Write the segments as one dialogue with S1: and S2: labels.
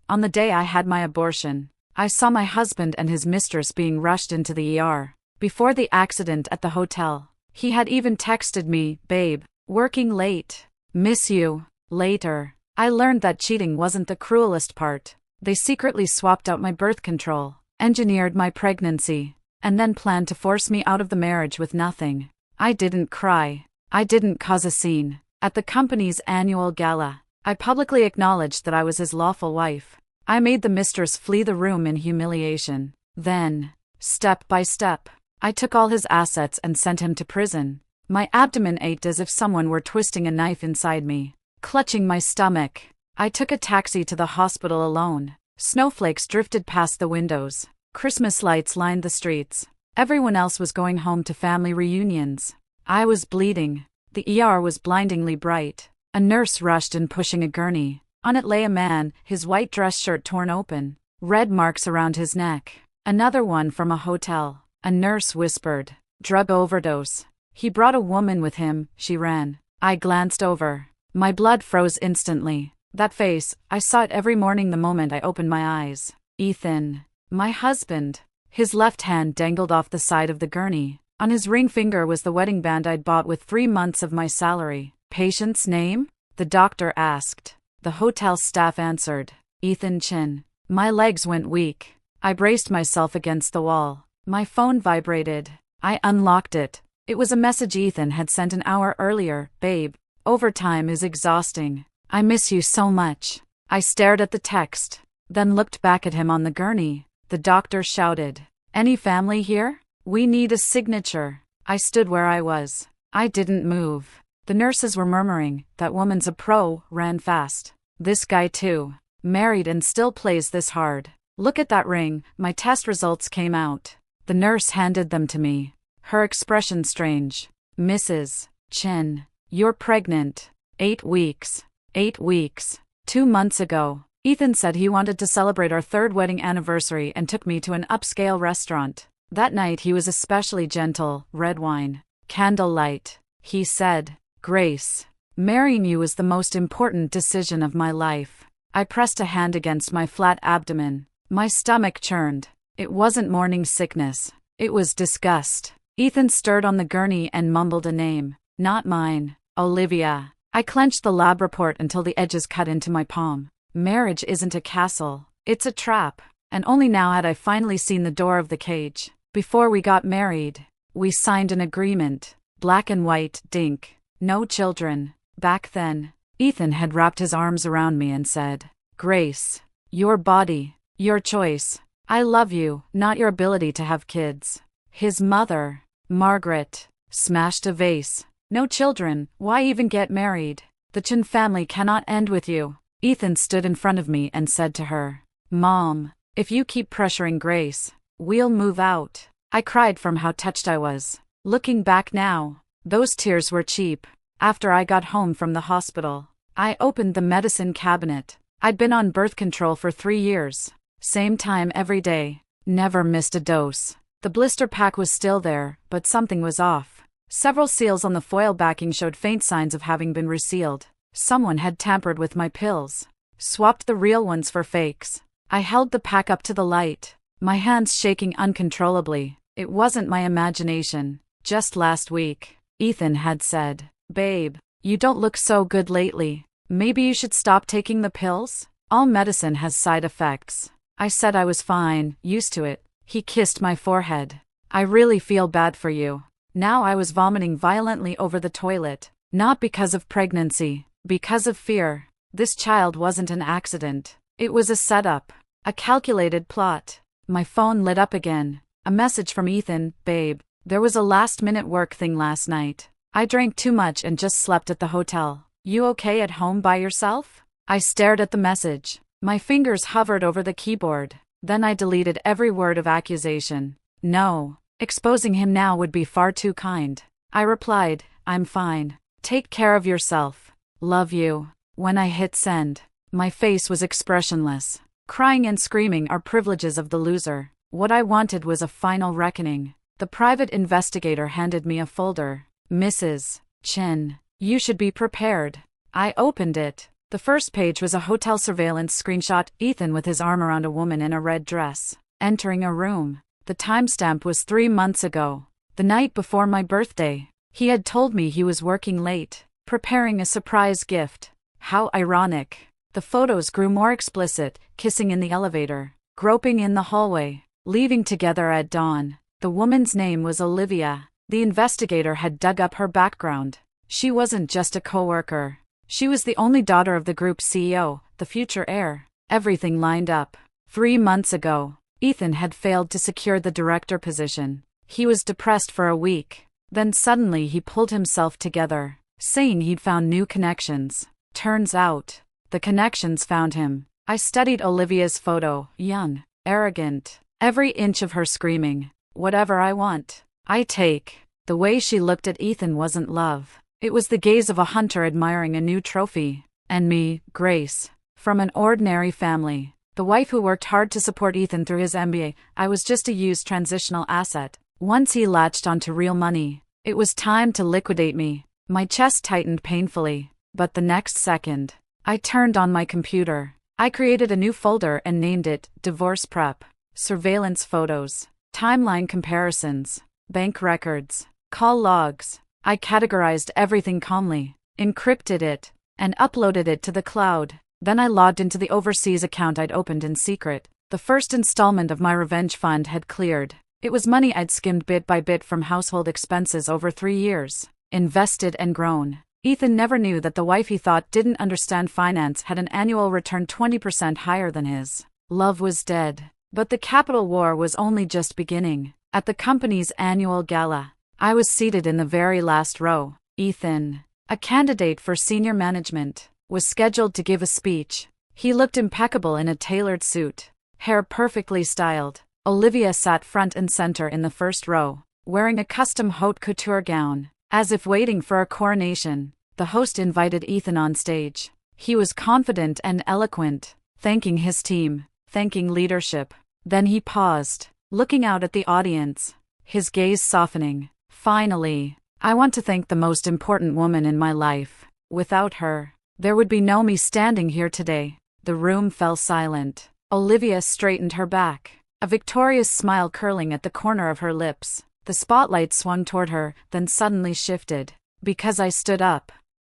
S1: On the day I had my abortion, I saw my husband and his mistress being rushed into the ER. Before the accident at the hotel, he had even texted me, "Babe, working late. Miss you." Later, I learned that cheating wasn't the cruelest part. They secretly swapped out my birth control, engineered my pregnancy, and then planned to force me out of the marriage with nothing. I didn't cry. I didn't cause a scene. At the company's annual gala, I publicly acknowledged that I was his lawful wife. I made the mistress flee the room in humiliation. Then, step by step, I took all his assets and sent him to prison. My abdomen ached as if someone were twisting a knife inside me. Clutching my stomach, I took a taxi to the hospital alone. Snowflakes drifted past the windows. Christmas lights lined the streets. Everyone else was going home to family reunions. I was bleeding. The ER was blindingly bright. A nurse rushed in pushing a gurney. On it lay a man, his white dress shirt torn open, red marks around his neck. Another one from a hotel. A nurse whispered, "Drug overdose." He brought a woman with him, she ran. I glanced over. My blood froze instantly. That face, I saw it every morning the moment I opened my eyes. Ethan. My husband. His left hand dangled off the side of the gurney. On his ring finger was the wedding band I'd bought with 3 months of my salary. "Patient's name?" the doctor asked. The hotel staff answered, "Ethan Chin." My legs went weak. I braced myself against the wall. My phone vibrated. I unlocked it. It was a message Ethan had sent an hour earlier. "Babe, overtime is exhausting. I miss you so much." I stared at the text, then looked back at him on the gurney. The doctor shouted, "Any family here? We need a signature." I stood where I was. I didn't move. The nurses were murmuring, "That woman's a pro," ran fast. "This guy too. Married and still plays this hard. Look at that ring." My test results came out. The nurse handed them to me, her expression strange. "Mrs. Chin, you're pregnant. 8 weeks. 8 weeks. 2 months ago, Ethan said he wanted to celebrate our 3rd wedding anniversary and took me to an upscale restaurant. That night he was especially gentle, red wine, candlelight. He said, "Grace, marrying you was the most important decision of my life." I pressed a hand against my flat abdomen. My stomach churned. It wasn't morning sickness. It was disgust. Ethan stirred on the gurney and mumbled a name. Not mine. "Olivia." I clenched the lab report until the edges cut into my palm. Marriage isn't a castle. It's a trap. And only now had I finally seen the door of the cage. Before we got married, we signed an agreement. Black and white, dink. No children. Back then, Ethan had wrapped his arms around me and said, "Grace, your body, your choice. I love you, not your ability to have kids." His mother, Margaret, smashed a vase. "No children, why even get married? The Chin family cannot end with you." Ethan stood in front of me and said to her, "Mom, if you keep pressuring Grace, we'll move out." I cried from how touched I was. Looking back now, those tears were cheap. After I got home from the hospital, I opened the medicine cabinet. I'd been on birth control for 3 years. Same time every day. Never missed a dose. The blister pack was still there, but something was off. Several seals on the foil backing showed faint signs of having been resealed. Someone had tampered with my pills. Swapped the real ones for fakes. I held the pack up to the light, my hands shaking uncontrollably. It wasn't my imagination. Just last week, Ethan had said, "Babe, you don't look so good lately. Maybe you should stop taking the pills? All medicine has side effects." I said I was fine, used to it. He kissed my forehead. "I really feel bad for you." Now I was vomiting violently over the toilet. Not because of pregnancy, because of fear. This child wasn't an accident. It was a setup. A calculated plot. My phone lit up again. A message from Ethan, "Babe, there was a last-minute work thing last night. I drank too much and just slept at the hotel. You okay at home by yourself?" I stared at the message. My fingers hovered over the keyboard. Then I deleted every word of accusation. No, exposing him now would be far too kind. I replied, "I'm fine. Take care of yourself. Love you." When I hit send, my face was expressionless. Crying and screaming are privileges of the loser. What I wanted was a final reckoning. The private investigator handed me a folder. "Mrs. Chin, you should be prepared." I opened it. The first page was a hotel surveillance screenshot, Ethan with his arm around a woman in a red dress, entering a room. The timestamp was 3 months ago, the night before my birthday. He had told me he was working late, preparing a surprise gift. How ironic. The photos grew more explicit, kissing in the elevator, groping in the hallway, leaving together at dawn. The woman's name was Olivia. The investigator had dug up her background. She wasn't just a coworker. She was the only daughter of the group's CEO, the future heir. Everything lined up. 3 months ago, Ethan had failed to secure the director position. He was depressed for a week. Then suddenly he pulled himself together, saying he'd found new connections. Turns out, the connections found him. I studied Olivia's photo, young, arrogant, every inch of her screaming, "Whatever I want, I take." The way she looked at Ethan wasn't love. It was the gaze of a hunter admiring a new trophy. And me, Grace, from an ordinary family, the wife who worked hard to support Ethan through his MBA, I was just a used transitional asset. Once he latched onto real money, it was time to liquidate me. My chest tightened painfully, but the next second, I turned on my computer. I created a new folder and named it Divorce Prep. Surveillance photos, timeline comparisons, bank records, call logs. I categorized everything calmly, encrypted it, and uploaded it to the cloud. Then I logged into the overseas account I'd opened in secret. The first installment of my revenge fund had cleared. It was money I'd skimmed bit by bit from household expenses over 3 years, invested and grown. Ethan never knew that the wife he thought didn't understand finance had an annual return 20% higher than his. Love was dead. But the capital war was only just beginning. At the company's annual gala, I was seated in the very last row. Ethan, a candidate for senior management, was scheduled to give a speech. He looked impeccable in a tailored suit, hair perfectly styled. Olivia sat front and center in the first row, wearing a custom haute couture gown, as if waiting for a coronation. The host invited Ethan on stage. He was confident and eloquent, thanking his team, thanking leadership. Then he paused, looking out at the audience, his gaze softening. "Finally, I want to thank the most important woman in my life. Without her, there would be no me standing here today." The room fell silent. Olivia straightened her back, a victorious smile curling at the corner of her lips. The spotlight swung toward her, then suddenly shifted. Because I stood up.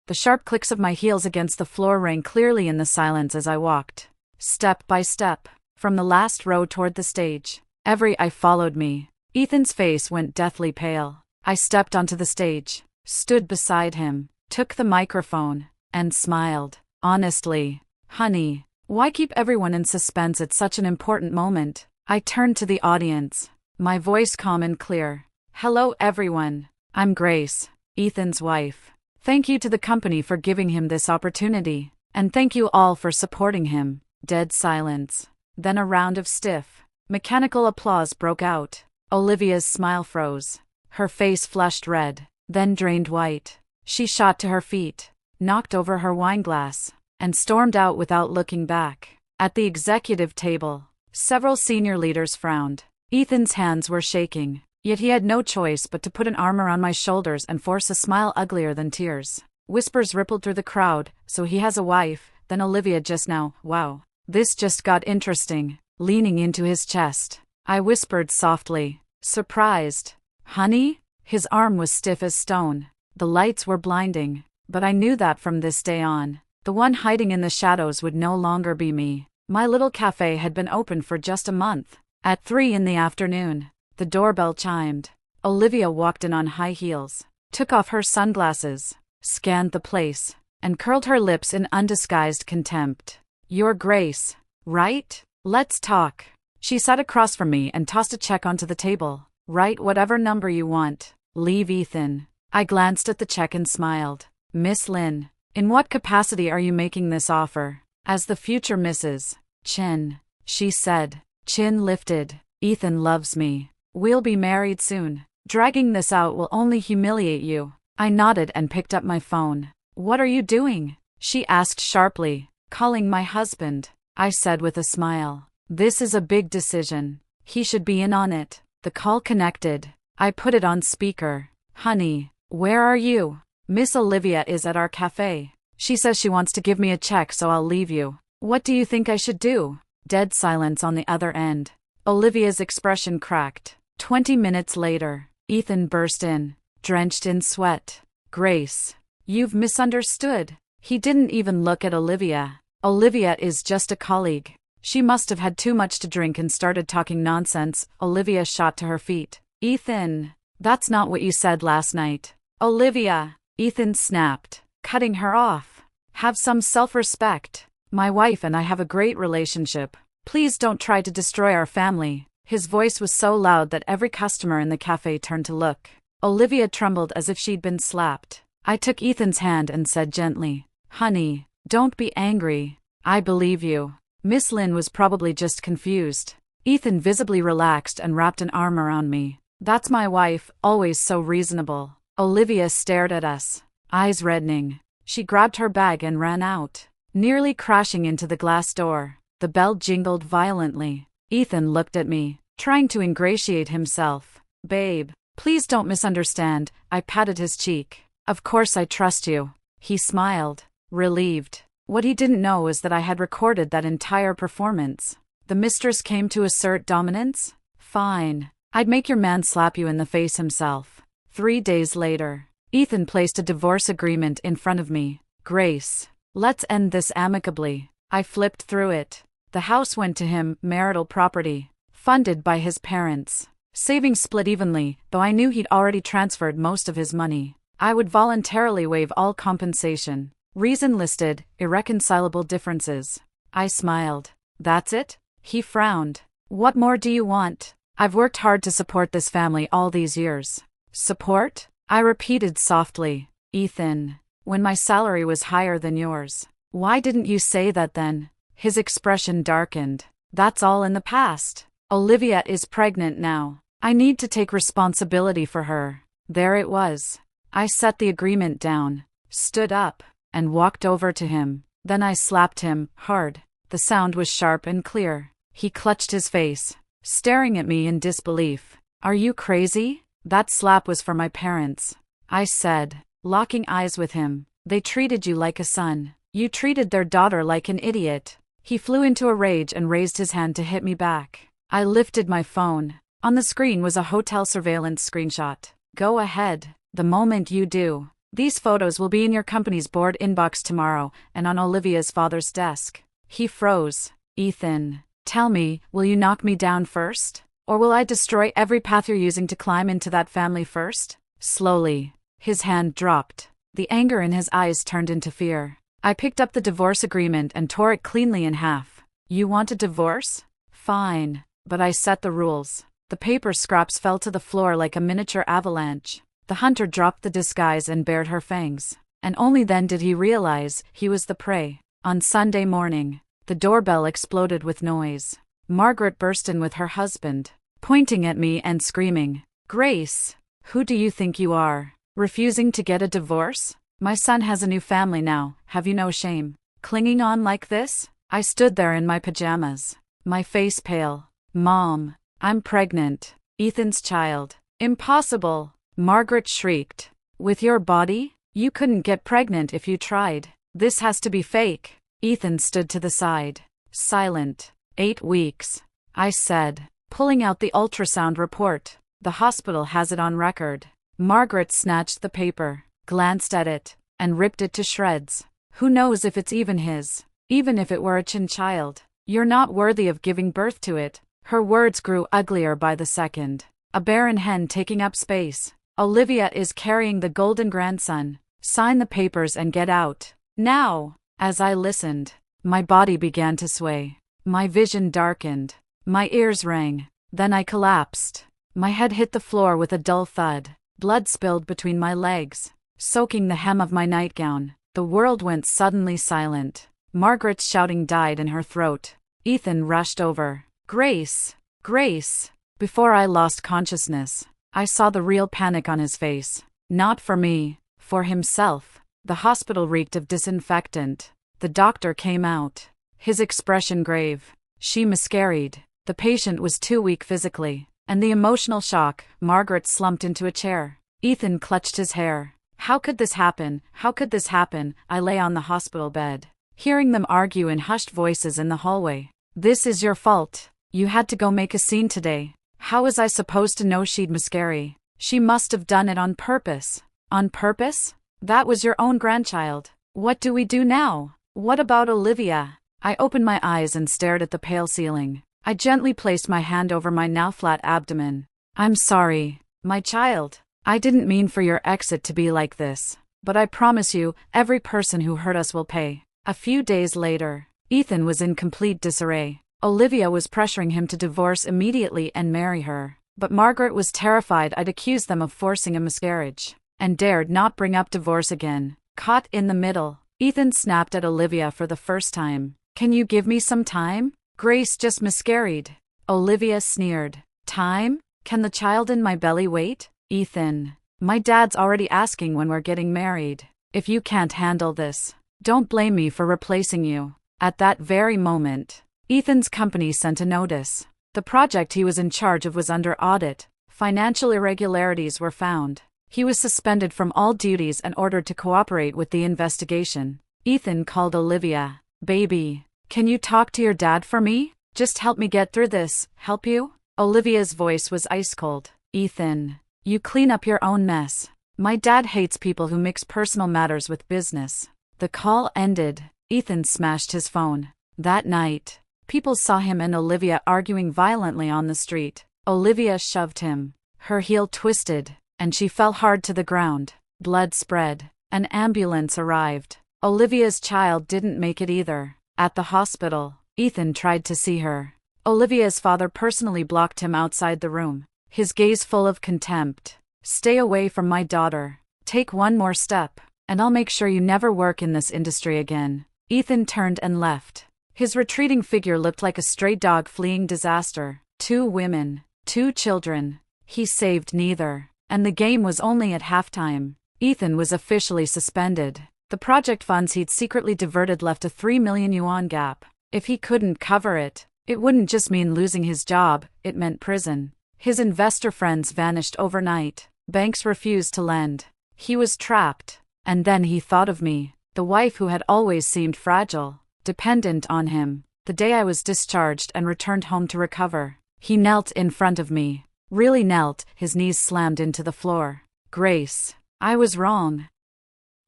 S1: The sharp clicks of my heels against the floor rang clearly in the silence as I walked, step by step, from the last row toward the stage. Every eye followed me. Ethan's face went deathly pale. I stepped onto the stage, stood beside him, took the microphone, and smiled. "Honestly, honey, why keep everyone in suspense at such an important moment?" I turned to the audience, my voice calm and clear. "Hello everyone, I'm Grace, Ethan's wife. Thank you to the company for giving him this opportunity, and thank you all for supporting him." Dead silence. Then a round of stiff, mechanical applause broke out. Olivia's smile froze. Her face flushed red, then drained white. She shot to her feet, knocked over her wineglass, and stormed out without looking back. At the executive table, several senior leaders frowned. Ethan's hands were shaking, yet he had no choice but to put an arm around my shoulders and force a smile uglier than tears. Whispers rippled through the crowd. "So he has a wife?" Then Olivia just now, "Wow, this just got interesting." Leaning into his chest, I whispered softly, surprised. "Honey?" His arm was stiff as stone. The lights were blinding, but I knew that from this day on, the one hiding in the shadows would no longer be me. My little cafe had been open for just a month. At 3 in the afternoon, the doorbell chimed. Olivia walked in on high heels, took off her sunglasses, scanned the place, and curled her lips in undisguised contempt. "Your Grace, right? Let's talk." She sat across from me and tossed a check onto the table. "Write whatever number you want. Leave Ethan." I glanced at the check and smiled. "Miss Lynn, in what capacity are you making this offer?" "As the future Mrs. Chin," she said. Chin lifted. "Ethan loves me. We'll be married soon. Dragging this out will only humiliate you." I nodded and picked up my phone. "What are you doing?" she asked sharply. "Calling my husband," I said with a smile. "This is a big decision. He should be in on it." The call connected. I put it on speaker. "Honey, where are you?" "Miss Olivia is at our cafe." She says she wants to give me a check, so I'll leave you. What do you think I should do? Dead silence on the other end. Olivia's expression cracked. 20 minutes later, Ethan burst in, drenched in sweat. Grace, you've misunderstood. He didn't even look at Olivia. Olivia is just a colleague. She must have had too much to drink and started talking nonsense. Olivia shot to her feet. Ethan, that's not what you said last night. Olivia, Ethan snapped, cutting her off. Have some self-respect. My wife and I have a great relationship. Please don't try to destroy our family. His voice was so loud that every customer in the cafe turned to look. Olivia trembled as if she'd been slapped. I took Ethan's hand and said gently, "Honey, don't be angry. I believe you." Miss Lynn was probably just confused. Ethan visibly relaxed and wrapped an arm around me. That's my wife, always so reasonable. Olivia stared at us, eyes reddening. She grabbed her bag and ran out, nearly crashing into the glass door. The bell jingled violently. Ethan looked at me, trying to ingratiate himself. "Babe, please don't misunderstand." I patted his cheek. "Of course I trust you." He smiled, relieved. What he didn't know was that I had recorded that entire performance. The mistress came to assert dominance? Fine. I'd make your man slap you in the face himself. 3 days later, Ethan placed a divorce agreement in front of me. "Grace, let's end this amicably." I flipped through it. The house went to him, marital property, funded by his parents. Savings split evenly, though I knew he'd already transferred most of his money. I would voluntarily waive all compensation. Reason listed, irreconcilable differences. I smiled. "That's it?" He frowned. "What more do you want? I've worked hard to support this family all these years." "Support?" I repeated softly. "Ethan, when my salary was higher than yours, why didn't you say that then?" His expression darkened. "That's all in the past. Olivia is pregnant now. I need to take responsibility for her." There it was. I set the agreement down, stood up, and walked over to him. Then I slapped him, hard. The sound was sharp and clear. He clutched his face, staring at me in disbelief. "Are you crazy?" "That slap was for my parents," I said, locking eyes with him. "They treated you like a son. You treated their daughter like an idiot." He flew into a rage and raised his hand to hit me back. I lifted my phone. On the screen was a hotel surveillance screenshot. "Go ahead. The moment you do, these photos will be in your company's board inbox tomorrow and on Olivia's father's desk." He froze. "Ethan, tell me, will you knock me down first? Or will I destroy every path you're using to climb into that family first?" Slowly, his hand dropped. The anger in his eyes turned into fear. I picked up the divorce agreement and tore it cleanly in half. "You want a divorce? Fine. But I set the rules." The paper scraps fell to the floor like a miniature avalanche. The hunter dropped the disguise and bared her fangs. And only then did he realize he was the prey. On Sunday morning, the doorbell exploded with noise. Margaret burst in with her husband, pointing at me and screaming, "Grace, who do you think you are? Refusing to get a divorce? My son has a new family now, have you no shame? Clinging on like this?" I stood there in my pajamas, my face pale. "Mom, I'm pregnant. Ethan's child." "Impossible!" Margaret shrieked. "With your body? You couldn't get pregnant if you tried. This has to be fake." Ethan stood to the side, silent. 8 weeks, I said, pulling out the ultrasound report. "The hospital has it on record." Margaret snatched the paper, glanced at it, and ripped it to shreds. "Who knows if it's even his? Even if it were a child, you're not worthy of giving birth to it." Her words grew uglier by the second. "A barren hen taking up space. Olivia is carrying the golden grandson. Sign the papers and get out. Now." As I listened, my body began to sway. My vision darkened. My ears rang. Then I collapsed. My head hit the floor with a dull thud. Blood spilled between my legs, soaking the hem of my nightgown. The world went suddenly silent. Margaret's shouting died in her throat. Ethan rushed over. "Grace! Grace!" Before I lost consciousness, I saw the real panic on his face. Not for me, for himself. The hospital reeked of disinfectant. The doctor came out, his expression grave. She miscarried. The patient was too weak physically, and the emotional shock. Margaret slumped into a chair. Ethan clutched his hair. How could this happen? How could this happen? I lay on the hospital bed, hearing them argue in hushed voices in the hallway. This is your fault. You had to go make a scene today. How was I supposed to know she'd miscarry? She must have done it on purpose. On purpose? That was your own grandchild. What do we do now? What about Olivia? I opened my eyes and stared at the pale ceiling. I gently placed my hand over my now flat abdomen. I'm sorry, my child. I didn't mean for your exit to be like this. But I promise you, every person who hurt us will pay. A few days later, Ethan was in complete disarray. Olivia was pressuring him to divorce immediately and marry her. But Margaret was terrified I'd accuse them of forcing a miscarriage, and dared not bring up divorce again. Caught in the middle, Ethan snapped at Olivia for the first time. Can you give me some time? Grace just miscarried. Olivia sneered. Time? Can the child in my belly wait? Ethan, my dad's already asking when we're getting married. If you can't handle this, don't blame me for replacing you. At that very moment, Ethan's company sent a notice. The project he was in charge of was under audit. Financial irregularities were found. He was suspended from all duties and ordered to cooperate with the investigation. Ethan called Olivia. Baby, can you talk to your dad for me? Just help me get through this. Help you? Olivia's voice was ice cold. Ethan, you clean up your own mess. My dad hates people who mix personal matters with business. The call ended. Ethan smashed his phone. That night, people saw him and Olivia arguing violently on the street. Olivia shoved him. Her heel twisted, and she fell hard to the ground. Blood spread. An ambulance arrived. Olivia's child didn't make it either. At the hospital, Ethan tried to see her. Olivia's father personally blocked him outside the room, his gaze full of contempt. Stay away from my daughter. Take one more step, and I'll make sure you never work in this industry again. Ethan turned and left. His retreating figure looked like a stray dog fleeing disaster. 2 women, 2 children. He saved neither. And the game was only at halftime. Ethan was officially suspended. The project funds he'd secretly diverted left a 3 million yuan gap. If he couldn't cover it, it wouldn't just mean losing his job, it meant prison. His investor friends vanished overnight. Banks refused to lend. He was trapped. And then he thought of me, the wife who had always seemed fragile, dependent on him. The day I was discharged and returned home to recover, he knelt in front of me. Really knelt, his knees slammed into the floor. Grace, I was wrong.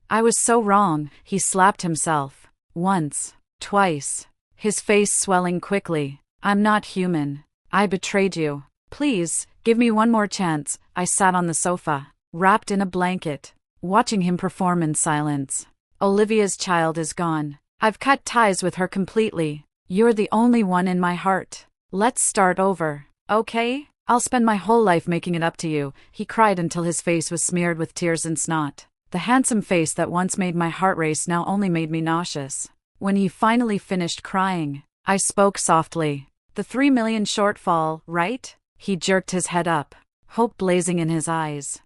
S1: I was so wrong. He slapped himself. Once, twice, his face swelling quickly. I'm not human. I betrayed you. Please, give me one more chance. I sat on the sofa, wrapped in a blanket, watching him perform in silence. Olivia's child is gone. I've cut ties with her completely. You're the only one in my heart. Let's start over, okay? I'll spend my whole life making it up to you, he cried until his face was smeared with tears and snot. The handsome face that once made my heart race now only made me nauseous. When he finally finished crying, I spoke softly. The 3 million shortfall, right? He jerked his head up, hope blazing in his eyes.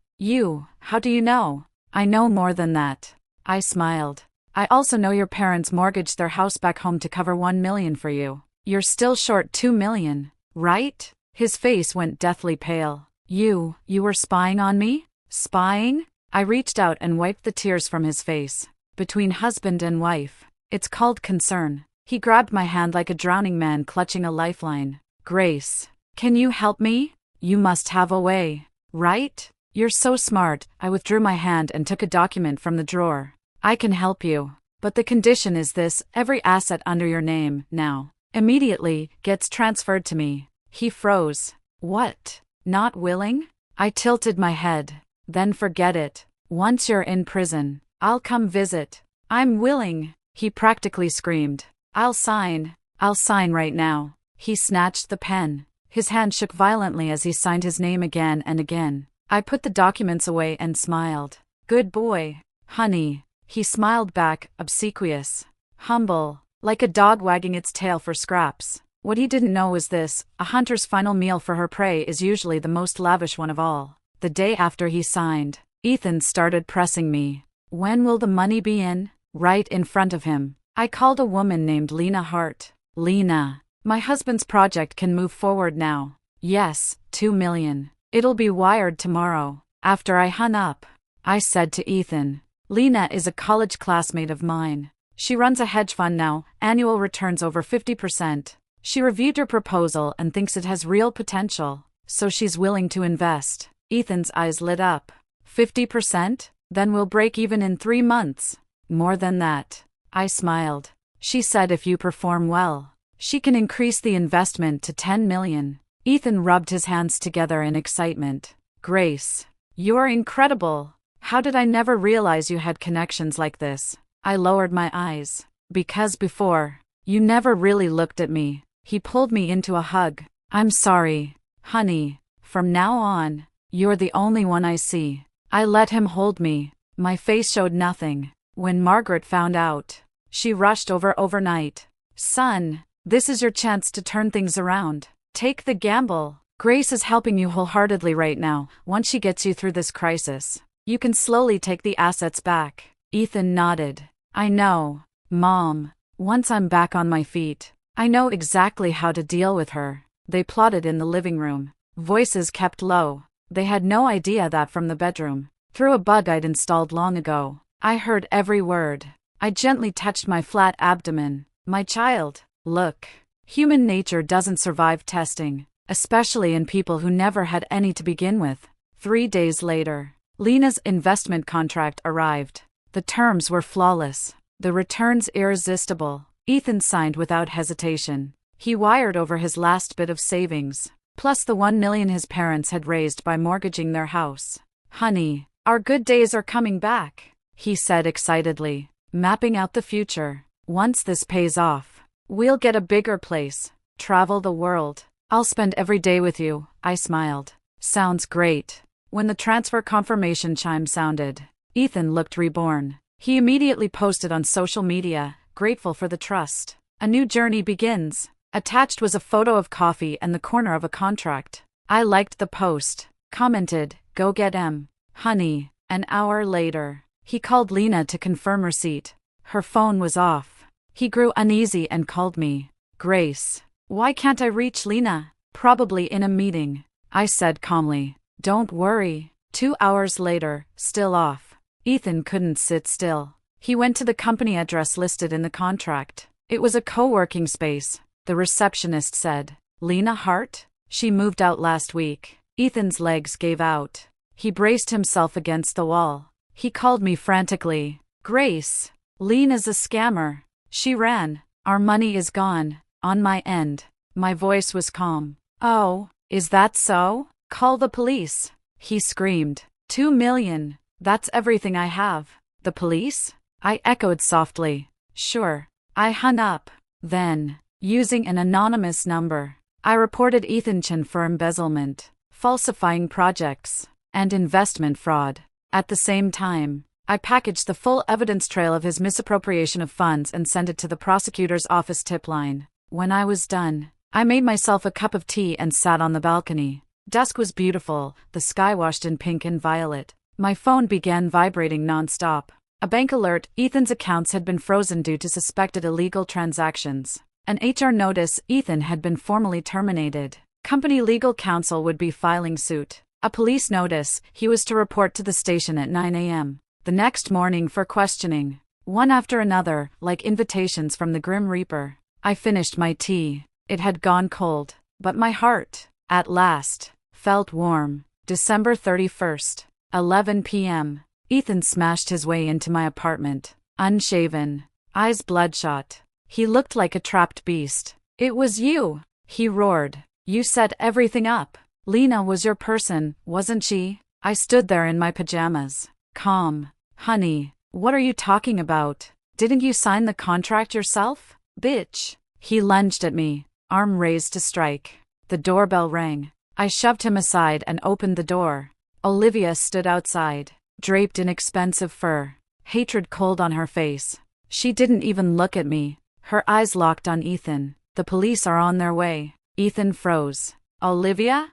S1: How do you know? I know more than that. I smiled. I also know your parents mortgaged their house back home to cover 1 million for you. You're still short 2 million, right? His face went deathly pale. You were spying on me? Spying? I reached out and wiped the tears from his face. Between husband and wife, it's called concern. He grabbed my hand like a drowning man clutching a lifeline. Grace, can you help me? You must have a way, right? You're so smart. I withdrew my hand and took a document from the drawer. I can help you. But the condition is this: every asset under your name, now, immediately, gets transferred to me. He froze. What? Not willing? I tilted my head. Then forget it. Once you're in prison, I'll come visit. I'm willing, he practically screamed. I'll sign right now. He snatched the pen. His hand shook violently as he signed his name again and again. I put the documents away and smiled. Good boy, honey. He smiled back, obsequious, humble, like a dog wagging its tail for scraps. What he didn't know was this: a hunter's final meal for her prey is usually the most lavish one of all. The day after he signed, Ethan started pressing me. When will the money be in? Right in front of him, I called a woman named Lena Hart. Lena, my husband's project can move forward now. Yes, 2 million. It'll be wired tomorrow. After I hung up, I said to Ethan. Lena is a college classmate of mine. She runs a hedge fund now, annual returns over 50%. She reviewed your proposal and thinks it has real potential, so she's willing to invest. Ethan's eyes lit up. 50%? Then we'll break even in 3 months. More than that. I smiled. She said if you perform well, she can increase the investment to 10 million. Ethan rubbed his hands together in excitement. Grace, you're incredible. How did I never realize you had connections like this? I lowered my eyes. Because before, you never really looked at me. He pulled me into a hug. I'm sorry, honey. From now on, you're the only one I see. I let him hold me. My face showed nothing. When Margaret found out, she rushed over overnight. Son, this is your chance to turn things around. Take the gamble. Grace is helping you wholeheartedly right now. Once she gets you through this crisis, you can slowly take the assets back. Ethan nodded. I know, Mom. Once I'm back on my feet, I know exactly how to deal with her. They plotted in the living room. Voices kept low. They had no idea that from the bedroom, through a bug I'd installed long ago, I heard every word. I gently touched my flat abdomen. My child, look. Human nature doesn't survive testing, especially in people who never had any to begin with. 3 days later, Lena's investment contract arrived. The terms were flawless, the returns irresistible. Ethan signed without hesitation. He wired over his last bit of savings, plus the 1 million his parents had raised by mortgaging their house. Honey, our good days are coming back, he said excitedly, mapping out the future. Once this pays off, we'll get a bigger place, travel the world. I'll spend every day with you, I smiled. Sounds great. When the transfer confirmation chime sounded, Ethan looked reborn. He immediately posted on social media, grateful for the trust. A new journey begins. Attached was a photo of coffee and the corner of a contract. I liked the post, commented, go get M. Honey. An hour later, he called Lena to confirm receipt. Her phone was off. He grew uneasy and called me. Grace, why can't I reach Lena? Probably in a meeting, I said calmly. Don't worry. 2 hours later, still off. Ethan couldn't sit still. He went to the company address listed in the contract. It was a co-working space. The receptionist said, Lena Hart? She moved out last week. Ethan's legs gave out. He braced himself against the wall. He called me frantically. Grace, Lena's a scammer. She ran. Our money is gone. On my end. My voice was calm. Oh, is that so? Call the police. He screamed. 2 million. That's everything I have. The police? I echoed softly. Sure. I hung up. Then, using an anonymous number, I reported Ethan Chen for embezzlement, falsifying projects, and investment fraud. At the same time, I packaged the full evidence trail of his misappropriation of funds and sent it to the prosecutor's office tip line. When I was done, I made myself a cup of tea and sat on the balcony. Dusk was beautiful, the sky washed in pink and violet. My phone began vibrating non-stop. A bank alert, Ethan's accounts had been frozen due to suspected illegal transactions. An HR notice, Ethan had been formally terminated. Company legal counsel would be filing suit. A police notice, he was to report to the station at 9 a.m. the next morning for questioning. One after another, like invitations from the Grim Reaper. I finished my tea. It had gone cold, but my heart, at last, felt warm. December 31st, 11 p.m. Ethan smashed his way into my apartment, unshaven, eyes bloodshot. He looked like a trapped beast. It was you, he roared. You set everything up. Lena was your person, wasn't she? I stood there in my pajamas. Calm. Honey, what are you talking about? Didn't you sign the contract yourself? Bitch. He lunged at me, arm raised to strike. The doorbell rang. I shoved him aside and opened the door. Olivia stood outside, draped in expensive fur, hatred cold on her face. She didn't even look at me. Her eyes locked on Ethan. The police are on their way. Ethan froze. Olivia?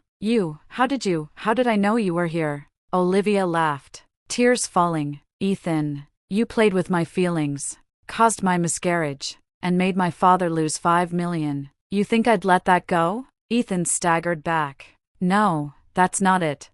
S1: How did I know you were here? Olivia laughed, tears falling. Ethan, you played with my feelings, caused my miscarriage, and made my father lose 5 million. You think I'd let that go? Ethan staggered back. No, that's not it.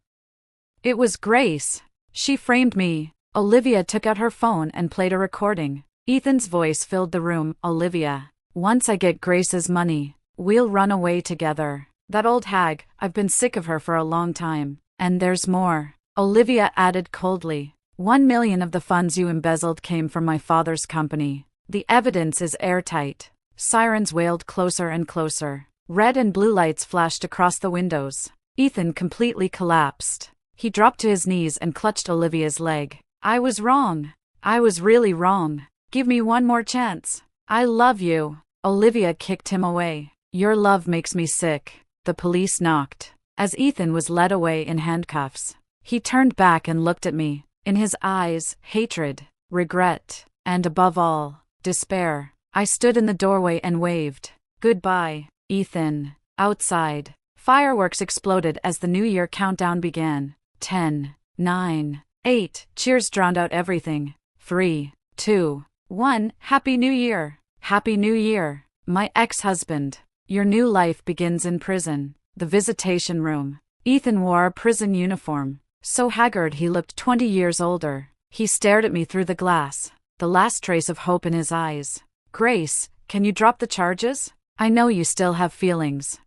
S1: It was Grace. She framed me. Olivia took out her phone and played a recording. Ethan's voice filled the room. Olivia, once I get Grace's money, we'll run away together. That old hag, I've been sick of her for a long time. And there's more. Olivia added coldly. 1 million of the funds you embezzled came from my father's company. The evidence is airtight. Sirens wailed closer and closer. Red and blue lights flashed across the windows. Ethan completely collapsed. He dropped to his knees and clutched Olivia's leg. I was wrong. I was really wrong. Give me one more chance. I love you. Olivia kicked him away. Your love makes me sick. The police knocked. As Ethan was led away in handcuffs, he turned back and looked at me. In his eyes, hatred, regret, and above all, despair. I stood in the doorway and waved. Goodbye, Ethan. Outside, fireworks exploded as the New Year countdown began. 10, 9, 8. Cheers drowned out everything. 3, 2, 1. Happy New Year. Happy New Year. My ex-husband. Your new life begins in prison. The visitation room. Ethan wore a prison uniform. So haggard he looked 20 years older. He stared at me through the glass, the last trace of hope in his eyes. Grace, can you drop the charges? I know you still have feelings.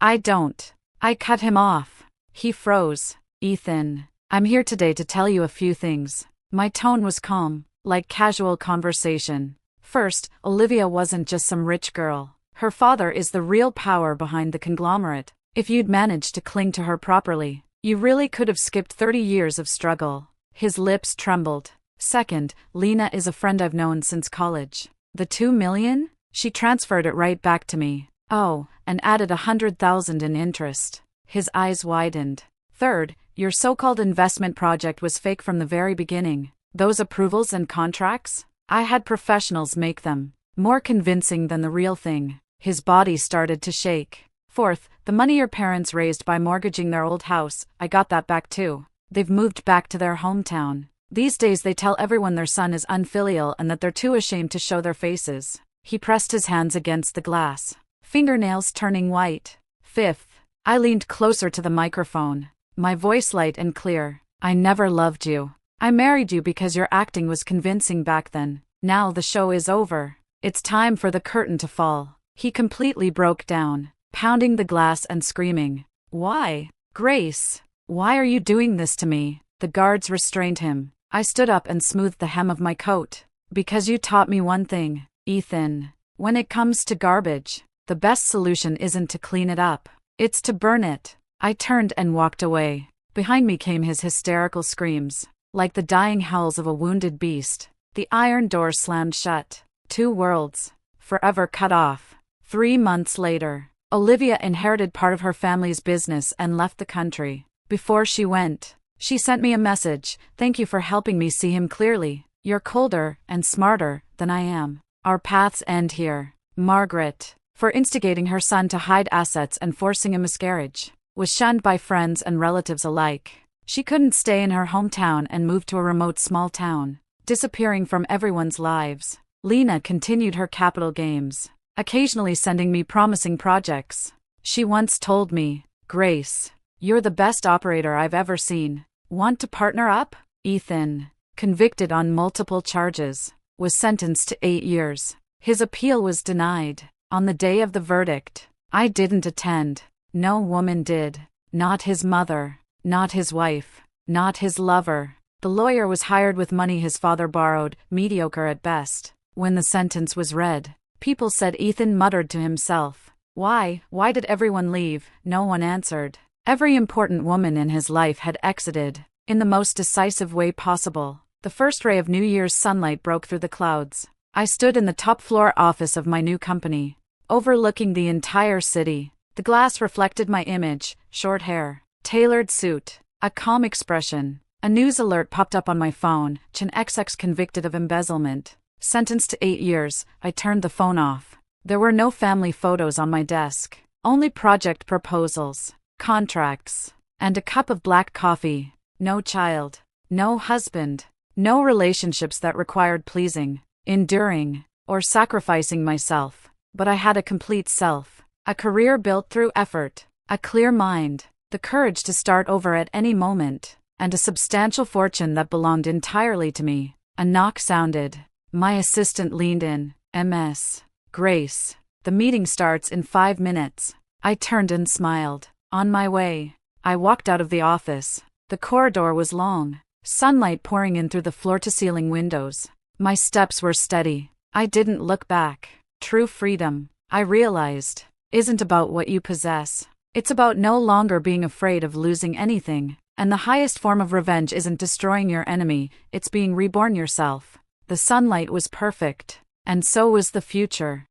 S1: I don't. I cut him off. He froze. Ethan, I'm here today to tell you a few things. My tone was calm, like casual conversation. First, Olivia wasn't just some rich girl. Her father is the real power behind the conglomerate. If you'd managed to cling to her properly, you really could have skipped 30 years of struggle. His lips trembled. Second, Lena is a friend I've known since college. The 2 million? She transferred it right back to me. Oh, and added 100,000 in interest. His eyes widened. Third, your so-called investment project was fake from the very beginning. Those approvals and contracts? I had professionals make them. More convincing than the real thing. His body started to shake. Fourth, the money your parents raised by mortgaging their old house, I got that back too. They've moved back to their hometown. These days they tell everyone their son is unfilial and that they're too ashamed to show their faces. He pressed his hands against the glass, fingernails turning white. Fifth, I leaned closer to the microphone, my voice light and clear. I never loved you. I married you because your acting was convincing back then. Now the show is over. It's time for the curtain to fall. He completely broke down, pounding the glass and screaming. Why? Grace, why are you doing this to me? The guards restrained him. I stood up and smoothed the hem of my coat. Because you taught me one thing, Ethan. When it comes to garbage, the best solution isn't to clean it up. It's to burn it. I turned and walked away. Behind me came his hysterical screams, like the dying howls of a wounded beast. The iron door slammed shut. 2 worlds, forever cut off. 3 months later, Olivia inherited part of her family's business and left the country. Before she went, she sent me a message. Thank you for helping me see him clearly. You're colder and smarter than I am. Our paths end here. Margaret, for instigating her son to hide assets and forcing a miscarriage, was shunned by friends and relatives alike. She couldn't stay in her hometown and moved to a remote small town, disappearing from everyone's lives. Lena continued her capital games, occasionally sending me promising projects. She once told me, Grace, you're the best operator I've ever seen. Want to partner up? Ethan, convicted on multiple charges, was sentenced to 8 years. His appeal was denied. On the day of the verdict, I didn't attend. No woman did. Not his mother, not his wife, not his lover. The lawyer was hired with money his father borrowed, mediocre at best. When the sentence was read, people said Ethan muttered to himself. Why did everyone leave? No one answered. Every important woman in his life had exited, in the most decisive way possible. The first ray of New Year's sunlight broke through the clouds. I stood in the top-floor office of my new company, overlooking the entire city. The glass reflected my image, short hair, tailored suit, a calm expression. A news alert popped up on my phone. Chan XX convicted of embezzlement, sentenced to 8 years. I turned the phone off. There were no family photos on my desk, only project proposals, contracts, and a cup of black coffee. No child, no husband, no relationships that required pleasing, enduring, or sacrificing myself. But I had a complete self, a career built through effort, a clear mind, the courage to start over at any moment. and a substantial fortune that belonged entirely to me. A knock sounded. My assistant leaned in. "Ms. Grace, the meeting starts in 5 minutes." I turned and smiled. On my way. I walked out of the office. The corridor was long, sunlight pouring in through the floor-to-ceiling windows. My steps were steady. I didn't look back. True freedom, I realized, isn't about what you possess. It's about no longer being afraid of losing anything. And the highest form of revenge isn't destroying your enemy, it's being reborn yourself. The sunlight was perfect, and so was the future.